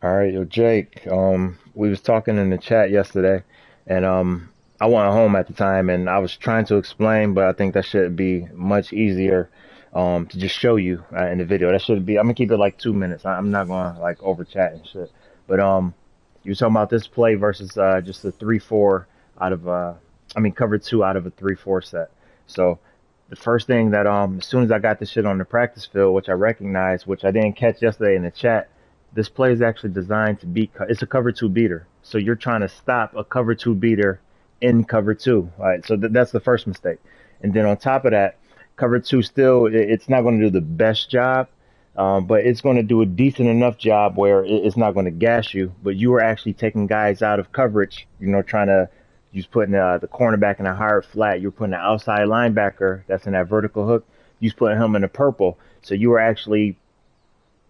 All right, yo, Jake. We was talking in the chat yesterday, and I went home at the time, and I was trying to explain, but I think that should be much easier, to just show you in the video. That should be. I'm gonna keep it like 2 minutes. I'm not gonna like over chat and shit. But you were talking about this play versus just a 3-4 out of cover two out of a 3-4 set. So the first thing that as soon as I got this shit on the practice field, which I recognized, which I didn't catch yesterday in the chat, this play is actually designed to beat. It's a cover two beater, so you're trying to stop a cover two beater in cover two. All right, so that's the first mistake. And then on top of that, cover two still it's not going to do the best job, but it's going to do a decent enough job where it's not going to gas you. But you are actually taking guys out of coverage. Trying to you're putting the cornerback in a hard flat. You're putting the outside linebacker that's in that vertical hook. You're putting him in a purple. So you are actually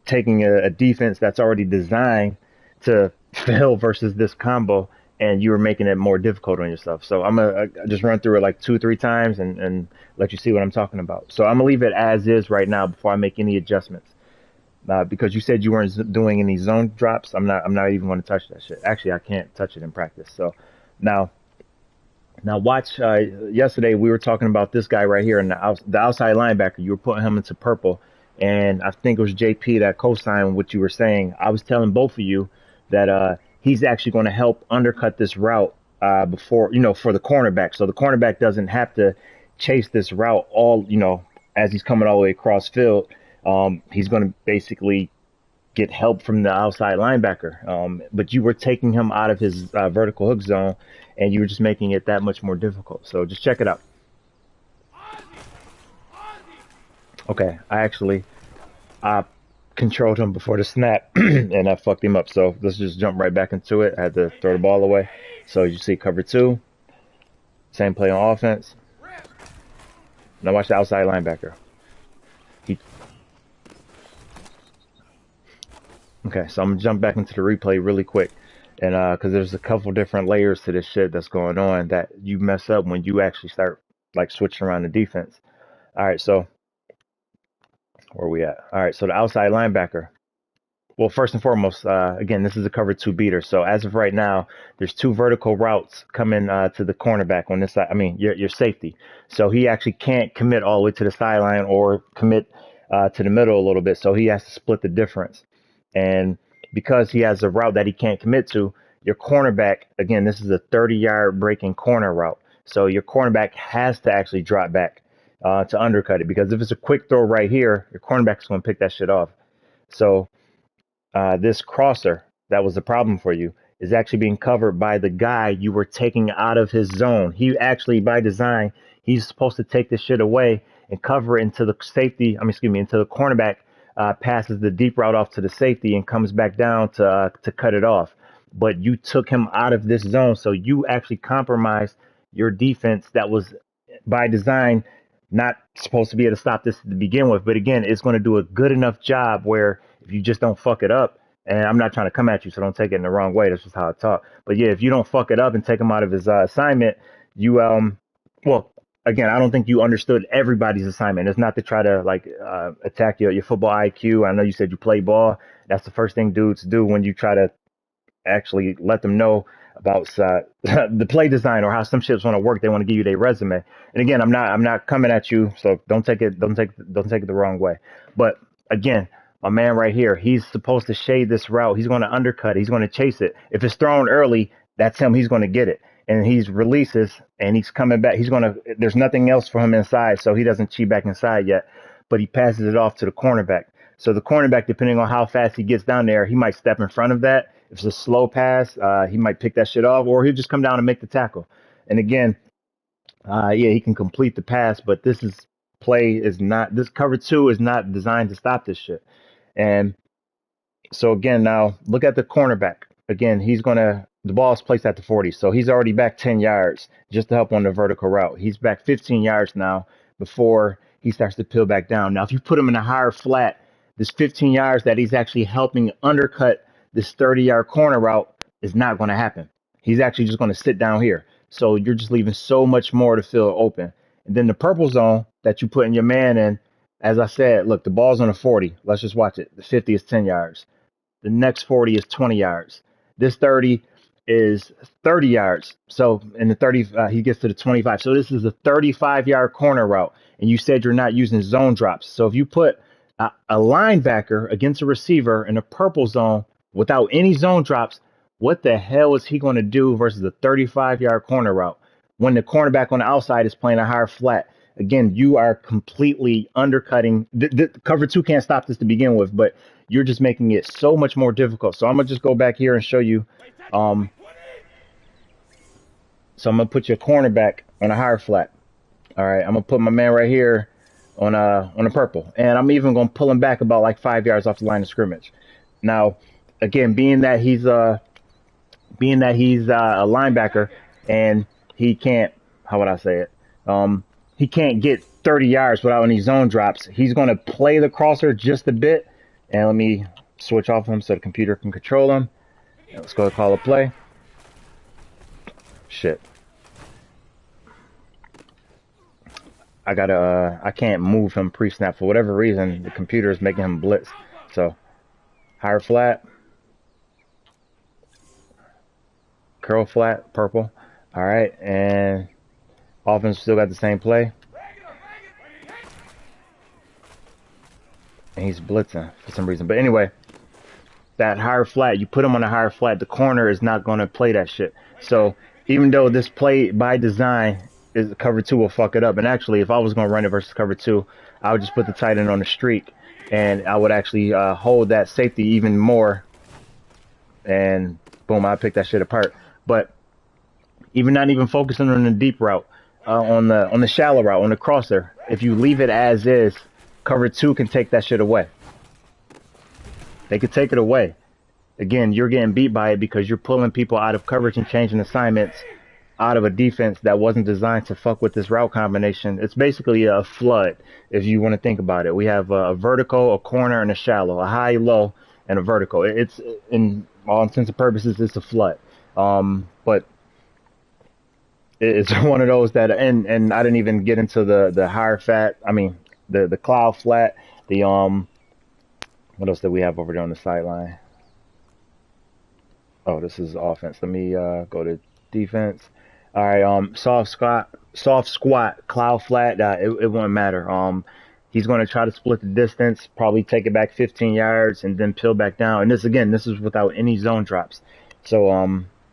taking a defense that's already designed to fail versus this combo, and you were making it more difficult on yourself. So I'm gonna just run through it like 2 3 times and let you see what I'm talking about. So I'm gonna leave it as is right now before I make any adjustments. Because you said you weren't doing any zone drops, I'm not even going to touch that shit. Actually, I can't touch it in practice. So now now watch. Yesterday we were talking about this guy right here, and the outside linebacker. You were putting him into purple, and I think it was JP that co-signed what you were saying. I was telling both of you that he's actually going to help undercut this route before for the cornerback, so the cornerback doesn't have to chase this route all as he's coming all the way across field. He's going to basically get help from the outside linebacker. But you were taking him out of his vertical hook zone, and you were just making it that much more difficult. So just check it out. Okay, I controlled him before the snap, and I fucked him up. So let's just jump right back into it. I had to throw the ball away. So you see cover two, same play on offense. Now watch the outside linebacker. He Okay, so I'm gonna jump back into the replay really quick, and because there's a couple different layers to this shit that's going on that you mess up when you actually start like switching around the defense. All right, so where are we at? All right, so the outside linebacker. Well, first and foremost, again, this is a cover two beater. So as of right now, there's two vertical routes coming to the cornerback on this side. I mean, your safety. So he actually can't commit all the way to the sideline or commit to the middle a little bit. So he has to split the difference. And because he has a route that he can't commit to, your cornerback, again, this is a 30-yard breaking corner route. So your cornerback has to actually drop back to undercut it, because if it's a quick throw right here, your cornerback's going to pick that shit off. So this crosser that was the problem for you is actually being covered by the guy you were taking out of his zone. He actually, by design, he's supposed to take this shit away and cover it into the safety. I mean, excuse me, into the cornerback. Passes the deep route off to the safety and comes back down to cut it off. But you took him out of this zone, so you actually compromised your defense that was by design not supposed to be able to stop this to begin with. But again, it's going to do a good enough job where if you just don't fuck it up, and I'm not trying to come at you, so don't take it in the wrong way. That's just how I talk. But yeah, if you don't fuck it up and take him out of his assignment, you well, again, I don't think you understood everybody's assignment. It's not to try to like attack your football IQ. I know you said you play ball. That's the first thing dudes do when you try to actually let them know about the play design or how some shit's want to work. They want to give you their resume. And again, I'm not coming at you, so don't take it the wrong way. But again, my man right here, he's supposed to shade this route. He's going to undercut it. He's going to chase it. If it's thrown early, that's him. He's going to get it. And he's releases and he's coming back. There's nothing else for him inside, so he doesn't cheat back inside yet. But he passes it off to the cornerback. So the cornerback, depending on how fast he gets down there, he might step in front of that. If it's a slow pass, he might pick that shit off, or he'll just come down and make the tackle. And again, yeah, he can complete the pass, but this cover two is not designed to stop this shit. And so again, now look at the cornerback. Again, the ball is placed at the 40, so he's already back 10 yards just to help on the vertical route. He's back 15 yards now before he starts to peel back down. Now, if you put him in a higher flat, this 15 yards that he's actually helping undercut this 30-yard corner route is not going to happen. He's actually just going to sit down here. So you're just leaving so much more to field open. And then the purple zone that you put in your man in, as I said, look, the ball's on the 40. Let's just watch it. The 50 is 10 yards. The next 40 is 20 yards. This 30 is 30 yards. So in the 30, he gets to the 25. So this is a 35-yard corner route. And you said you're not using zone drops. So if you put a linebacker against a receiver in a purple zone without any zone drops, what the hell is he going to do versus a 35-yard corner route when the cornerback on the outside is playing a higher flat? Again, you are completely undercutting. Cover two can't stop this to begin with, but you're just making it so much more difficult. So I'm gonna just go back here and show you. So I'm gonna put your cornerback on a higher flat. All right, I'm gonna put my man right here on a purple, and I'm even gonna pull him back about like 5 yards off the line of scrimmage. Now, again, being that he's a linebacker and he can't, how would I say it? He can't get 30 yards without any zone drops. He's going to play the crosser just a bit. And let me switch off him so the computer can control him. Let's go call a play. Shit. I can't move him pre-snap. For whatever reason, the computer is making him blitz. So, higher flat. Curl flat, purple. All right, and offense still got the same play. And he's blitzing for some reason. But anyway, that higher flat, you put him on a higher flat, the corner is not going to play that shit. So even though this play by design is cover two will fuck it up. And actually, if I was going to run it versus cover two, I would just put the tight end on the streak. And I would actually hold that safety even more. And boom, I pick that shit apart. But even not even focusing on the deep route, on the shallow route, on the crosser, if you leave it as is, cover two can take that shit away. They could take it away. Again, you're getting beat by it because you're pulling people out of coverage and changing assignments out of a defense that wasn't designed to fuck with this route combination. It's basically a flood, if you want to think about it. We have a vertical, a corner, and a shallow, a high, low, and a vertical. It's, in all intents and purposes, it's a flood. But it's one of those that, and I didn't even get into the higher fat, the cloud flat, what else did we have over there on the sideline? Oh, this is offense. Let me go to defense. All right, soft squat, cloud flat. It won't matter. He's going to try to split the distance, probably take it back 15 yards, and then peel back down. And this is without any zone drops. So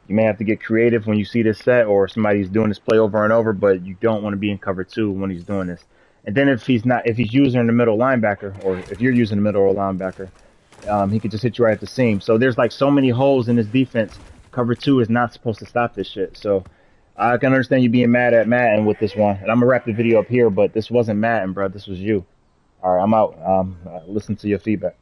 you may have to get creative when you see this set, or somebody's doing this play over and over, but you don't want to be in cover two when he's doing this. And then if he's using the middle linebacker, or if you're using the middle linebacker, he could just hit you right at the seam. So there's like so many holes in this defense. Cover two is not supposed to stop this shit. So I can understand you being mad at Madden with this one. And I'm gonna wrap the video up here, but this wasn't Madden, bro. This was you. All right, I'm out. Listen to your feedback.